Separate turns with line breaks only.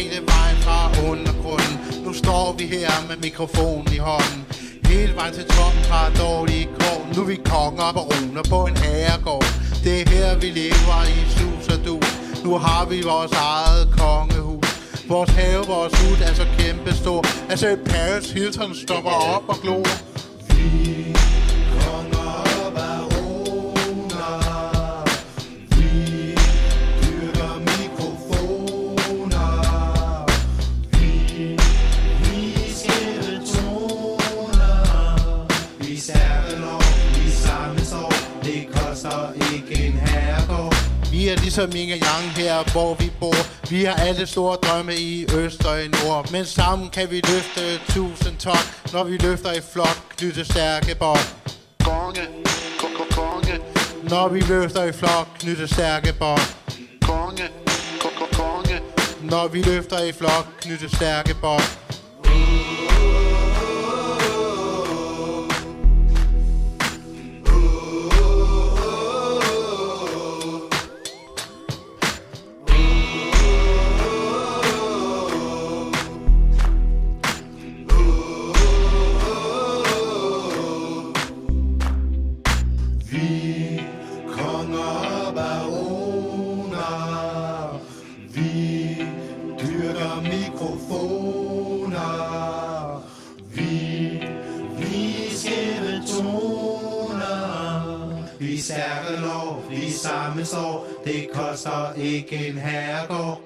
hele vejen fra undergrunden. Nu står vi her med mikrofonen i hånden. Hele vejen til toppen fra dårlige kår. Nu er vi konger og baroner på en herregård. Det er her vi lever i sus og dus. Nu har vi vores eget kongehus. Vores have, vores hud er så kæmpestor. Altså et Paris Hilton stopper op og glor.
Vi konger og baroner. Vi dyrker mikrofoner. Vi skæve toner. Vi særkelov, vi samles år. Det koster ikke en herregård.
Vi er ligesom yin og yang her, hvor vi bor. Vi har alle store drømme i øst og i nord. Men sammen kan vi løfte 1000 ton, når vi løfter i flok, knytte stærke bånd. Konge, konge. Når vi løfter i flok, knytte stærke bånd. Konge, konge. Når vi løfter i flok, knytte stærke bånd.
Vi konger og baroner. Vi dyrker mikrofoner. Vi skæve toner. Vi stærkelov, vi samles år. Det koster ikke en herregård.